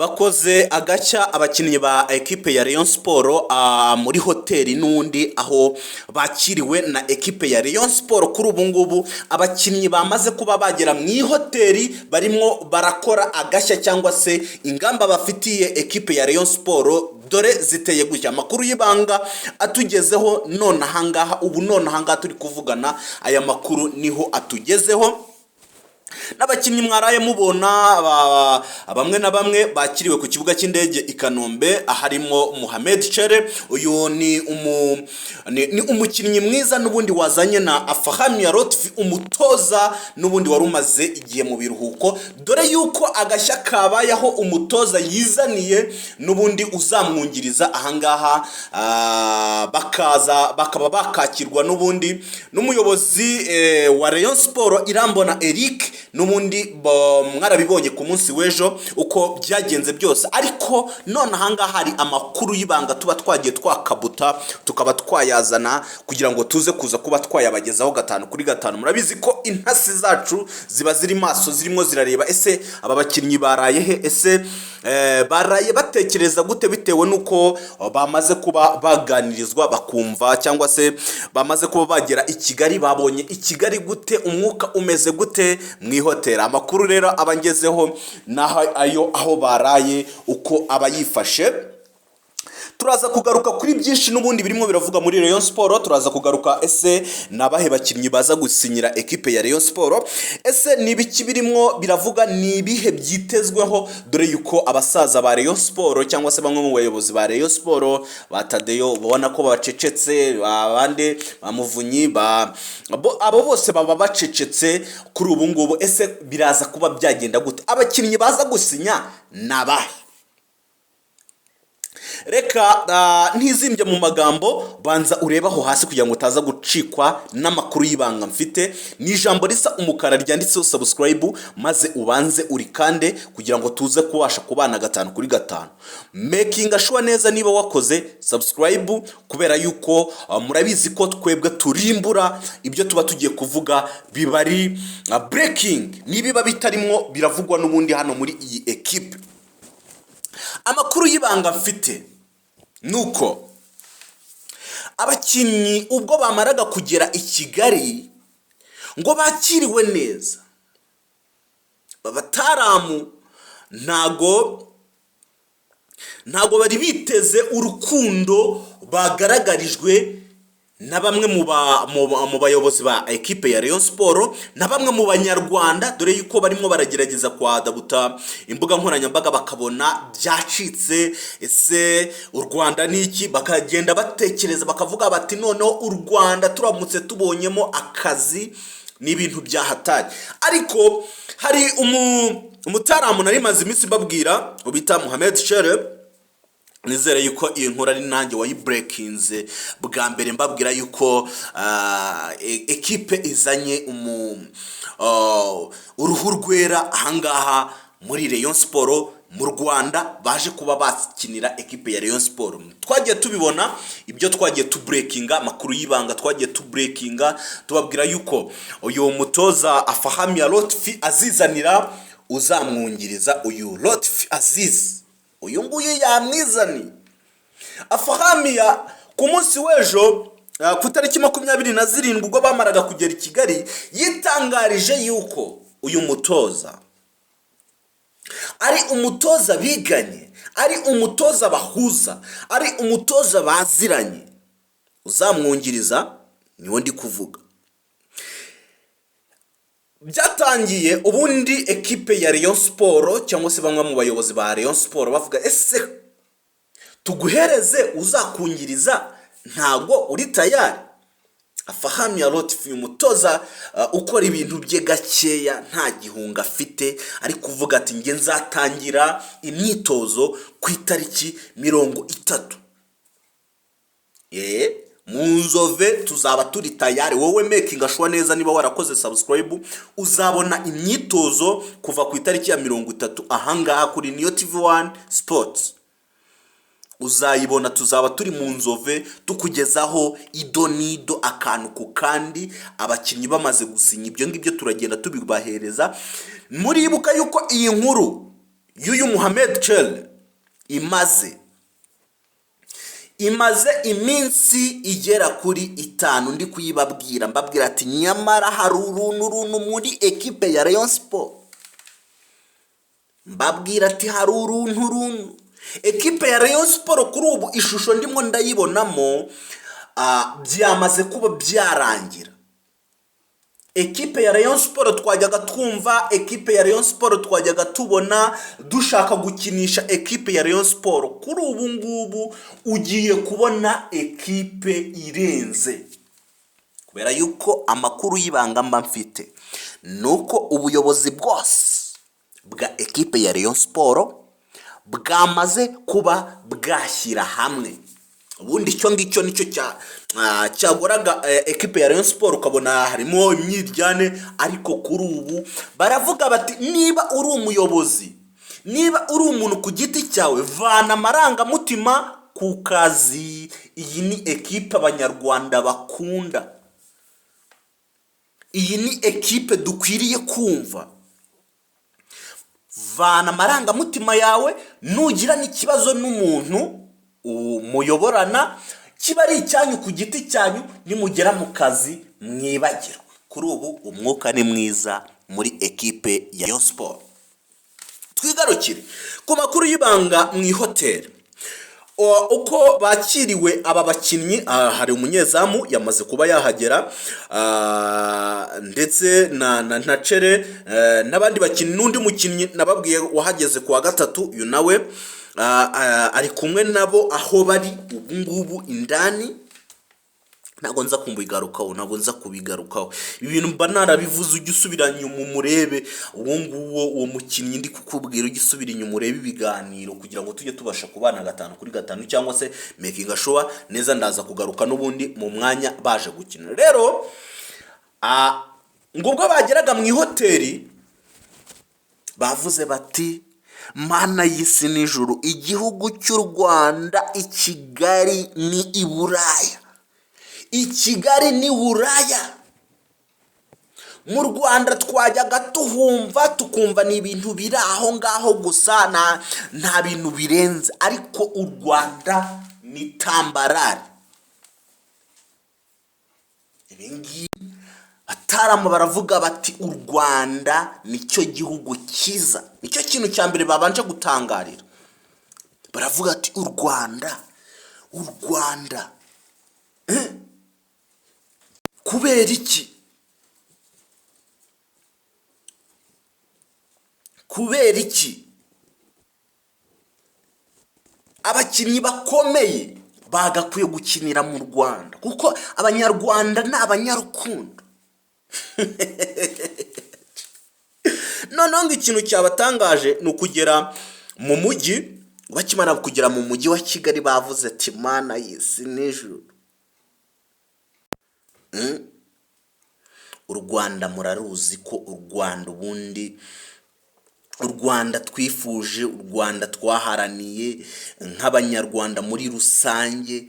bakoze agashya abakinnyi ba ekipe ya Rayon Sport muri hoteli n'undi aho bakiriwe na ekipe ya Rayon Sport. Kuri ubu ngubu abakinnyi bamaze kuba bagera mu hoteli barimo barakora agashya cyangwa se ingamba bafitiye ekipe ya Rayon Sport. Dore ziteye gutya, amakuru y'ibanga atugezeho none ahangaha, ubu none ahangaha turi kuvugana aya makuru niho atugezeho. N'abakinnyi mwaraye mubona bamwe na bamwe bakiriwe ku kibuga cy'indege i Kanombe, harimo Mohamed Chere. Uyu ni umukinnyi mwiza n'ubundi wazanye na Afahami ya Lotfi, umutoza n'ubundi wari umaze igihe mu biruhuko, dore yuko agashya kabayeho umutoza yizaniye n'ubundi uzamwungiriza ahangaha, bakaba bakakirwa n'ubundi n'umuyobozi wa Rayon Sport Irambona Eric. N'ubundi mwarabibonye ku munsi w'ejo uko byagenze byose, ariko none ahangaha hari amakuru y'ibanga tuba twagiye twakabuta tukaba twayazana kugira ngo tuze kuza kuba twayabagezaho 5 kuri 5. Murabizi ko intasi zacu ziba ziri maso, zirimo zirareba ese aba bakinnyi baraye he, ese baraye batekereza gute, bitewe nuko bamaze kuba baganirizwa bakumva, cyangwa se bamaze kuba bagera i Kigali, babonye i Kigali gute, umwuka umeze gute mu hoteli. Amakuru rero abangezeho naho aho baraye uko abayifashe. Turaza kugaruka kuri byinshi n'ubundi birimo biravuga muri Rayon Sport. Turaza kugaruka ese nabahe bakinnyi baza gusinyira ekipe ya Rayon Sport, ese nibiki birimo biravuga, nibihe byitezweho, dore yuko abasaza ba Rayon Sport cyangwa se bamwe mu bayobozi ba Rayon Sport batadeyo babona ko bacecetse, abandi bamuvunyi abo bose baba bacecetse kuri ubu ngubu. Ese biraza kuba byagenda gute, abakinnyi baza gusinya nabahe? Reka ntizimbye mu magambo, banza urebaho hasi kugira ngo utaza gucikwa n'amakuru y'ibanga mfite. Ni ijambo risa umukara ryanditseho subscribe, maze ubanze urikande kugira ngo tuze kubasha kubana 5 kuri 5. Making sure neza niba wakoze subscribe, kubera yuko murabizi ko twebwe turimbura ibyo tuba tugiye kuvuga, bibari breaking, nibiba bitarimo biravugwa n'ubundi hano muri iyi equipe. Amakuru y'ibanga mfite nuko abakinnyi ubwo bamaraga kugera i Kigali ngo bakiriwe neza, babataramu ntago bari biteze urukundo bagaragarijwe na bamwe mu bayobozi ba ekipe ya Rayon Sport na bamwe mu banyarwanda, dore yuko barimo baragerageza kwadabuta imbuga nkoranyambaga bakabona byacitse. Ese u Rwanda niki? Bakagenda batekereza bakavuga bati noneho u Rwanda turamutse tubonyemo akazi ni ibintu byahatari. Ariko hari umutaramu nari maze iminsi babwira ubita Mohamed Chere. Nizere yuko iyi nkuru ari nanjye wayibreakinze bwa mbere, mbabwira yuko ekipe izanye uruhu rwera ahangaha muri Rayon Sport mu Rwanda, baje kuba bakinira ekipe ya Rayon Sport. Twagiye tubibona ibyo twagiye tubreakinga, amakuru y'ibanga twagiye tubreakinga, tubabwira yuko uyu mutoza Afahami ya Lotfi azizanira uzamwungiriza uyu Lotfi Aziz. Uyu nguyu yamwizani Afahamiya ku munsi w'ejo ku tariki 27 ubwo bamaraga kugera i Kigali, yitangarije yuko uyu mutoza ari umutoza biganye, ari umutoza bahuza, ari umutoza baziranye, uzamwungiriza niwo ndi kuvuga. Byatangiye ubundi ekipe ya Rayon Sport cyangwa se bamwe mu bayobozi ba Rayon Sport bavuga ese tuguhereze uzakungiriza, ntago uri tayari? Afahami ya Lotfi umutoza ukora ibintu bye gakeya, nta gihunga afite, ari kuvuga ati nge nzatangira imyitozo ku itariki 30. Mu Nzove tuzaba turi tayari. Wowe making sure neza niba warakoze subscribe, uzabona imyitozo kuva ku itariki ya 30 ahangaha kuri Neo TV1 Sports. Uzayibona, tuzaba turi mu Nzove tukugezaho idonido akantu ku kandi, abakinnyi bamaze gusinya. Ibyo ngibyo turagenda tubibahereza. Muribuka yuko iyi nkuru y'uyu Mohamed Chelle imaze iminsi igera kuri 5 ndi kuyibabwira, mbabwira ati nyamara hari uruntu muri ekipe ya Rayon Sport, mbabwira ati hari uruntu ekipe ya Rayon Sport kuri ubu ishusho ndimo ndayibonamo byamaze kuba byarangira. Ekipe ya Rayon Sport twajyaga twumva, ekipe ya Rayon Sport twajyaga tubona dushaka gukinisha ekipe ya Rayon Sport, kuri ubu ngubu ugiye kubona ekipe irenze, kubera yuko amakuru y'ibanga mba mfite nuko ubuyobozi bwose bwa ekipe ya Rayon Sport bwamaze kuba bwashyira hamwe. Ubundi icyo ngicyo nicyo cyagoraga ekipe ya Rayon Sport, ukabona harimo imyiryane, ariko kuri ubu baravuga bati niba uri umuyobozi, niba uri umuntu ku giti cyawe, vana amarangamutima ku kazi. Iyi ni ekipe abanyarwanda bakunda, iyi ni ekipe dukwiriye kumva. Vana amarangamutima yawe, nugira n'ikibazo n'umuntu muyoborana kiba ari icyanyu ku giti cyanyu, nimugera mu kazi mwibagirwe. Kuri ubu umwuka ni mwiza muri ekipe ya Rayon Sport. Twigarukire ku makuru y'ibanga mu ihoteli, uko bakiriwe aba bakinnyi. Hari umunyezamu yamaze kuba yahagera, ndetse na Chelle n'abandi bakinnyi, n'undi mukinnyi nababwiye wahageze kuwa gatatu, uyu nawe ari kumwe nabo aho bari ubu ngubu indani. Ntabwo nza kubigarukaho, ibintu mba narabivuze. Ujye usubira inyuma umurebe uwo mukinnyi ndi kukubwira, ujye usubira inyuma urebe ibiganiro, kugira ngo tujye tubasha kubana 5 kuri 5 cyangwa se making sure neza. Ndaza kugaruka n'ubundi mu mwanya baje gukina. Rero ngubwo bageraga mu ihoteli, bavuze bati mana y'isi n'ijuru, igihugu cy'u Rwanda, i Kigali ni i Buraya, i Kigali ni Buraya. Mu Rwanda twajyaga tuhumva tukumva ni ibintu biri aho ngaho gusa, nta bintu birenze, ariko u Rwanda ni tambarare. Ibingibi Abataramu baravuga bati u Rwanda nicyo gihugu cyiza, nicyo kintu cya mbere babanje gutangarira. Baravuga ati u Rwanda kubera iki? Abakinnyi bakomeye bagakwiye gukinira mu Rwanda, kuko abanyarwanda ni abanyarukundo. Noneho ngo ikintu cyabatangaje ni ukugera mu mujyi. Bakimara kugera mu mujyi wa Kigali, bavuze ati mana y'isi n'ijuru, u Rwanda muraruzi ko u Rwanda ubundi, u Rwanda twifuje, u Rwanda twaharaniye nk'abanyarwanda muri rusange.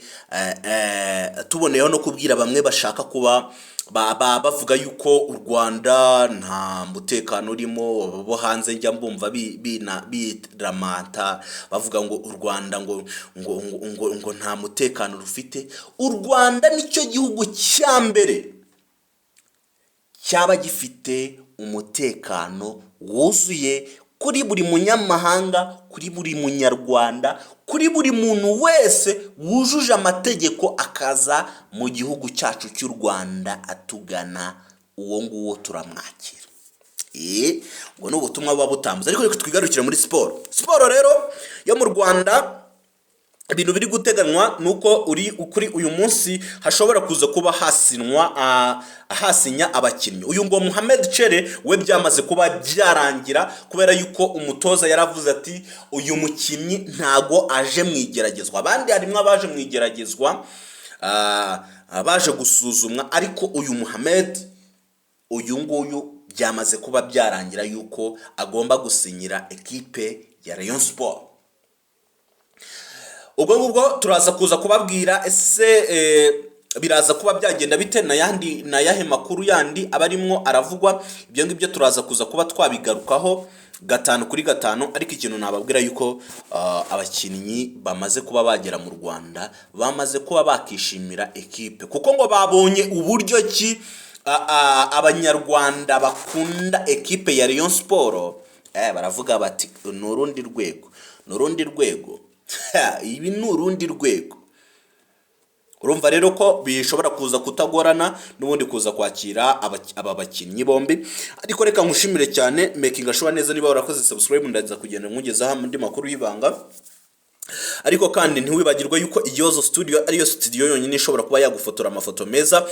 Tuboneyeho no kubwira bamwe bashaka kuba bavuga yuko u Rwanda nta mutekano urimo, bo hanze njya mbumva biramata bavuga ngo u Rwanda ngo nta mutekano rufite. U Rwanda nicyo gihugu cya mbere cyaba gifite umutekano wuzuye kuri buri munyamahanga, kuri buri munyarwanda, kuri buri muntu wese wujuje amategeko akaza mu gihugu cyacu cy'u Rwanda atugana. Uwo nguwo turamwakira. Ngo ni ubutumwa buba butambuze. Ariko reka twigarukire muri siporo. Siporo rero yo mu Rwanda, ibintu biri guteganywa nuko kuri uyu munsi hashobora kuza kuba hasinya abakinnyi. Uyu ngo Mohamed Chelle we byamaze kuba byarangira, kubera yuko umutoza yaravuze ati uyu mukinnyi ntago aje mu igeragezwa. Abandi harimo abaje mu igeragezwa, baje gusuzumwa, ariko uyu Mohamed, uyu nguyu byamaze kuba byarangira yuko agomba gusinyira ekipe ya Rayon Sport. Ubwo turaza kuza kubabwira ese biraza kuba byagenda bite na yahe makuru yandi abarimwo aravugwa, ibyo ngibyo turaza kuza kuba twabigarukaho 5 kuri 5. ariko ikintu nababwira yuko abakinnyi bamaze kuba bagera mu Rwanda bamaze kuba bakishimira ekipe, kuko ngo babonye uburyo ki abanyarwanda bakunda ekipe ya Rayon Sport. Baravuga bati nurundi rwego ibi nurundi rwego. Urumva rero ko bishobora kuza kutagorana n'ubundi kuza kwakira aba bakinnyi bombi. Ariko reka nkushimire cyane, making sure neza niba warakoze subscribe, ndaza kugenda nkugezaho andi makuru y'ibanga. Ariko kandi ntiwibagirwe yuko Igihozo Studio ariyo studio yonyine ishobora kuba yagufotora amafoto meza.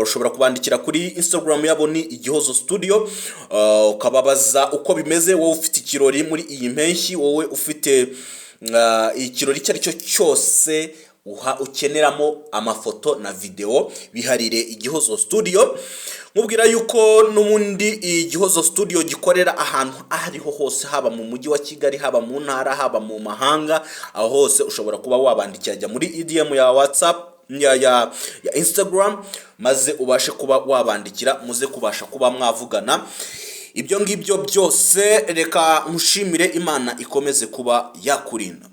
Ushobora kubandikira kuri Instagram yabo ni Igihozo Studio, ukababaza uko bimeze, wowe ufite ikirori muri iyi mpeshyi, wowe ufite ikirori icyo ari cyo cyose ukeneramo amafoto na video, biharire Igihozo Studio. Mubwira yuko n'ubundi Igihozo Studio gikorera ahantu ahariho hose, haba mu mujyi wa Kigali, haba mu ntara, haba mu mahanga, aho hose ushobora kuba wabandikira, jya muri EDM ya WhatsApp ya Instagram, maze ubashe kuba wabandikira, muze kubasha kuba mwavugana. Ibyo ngibyo byose reka nkushimire, Imana ikomeze kuba yakurinda.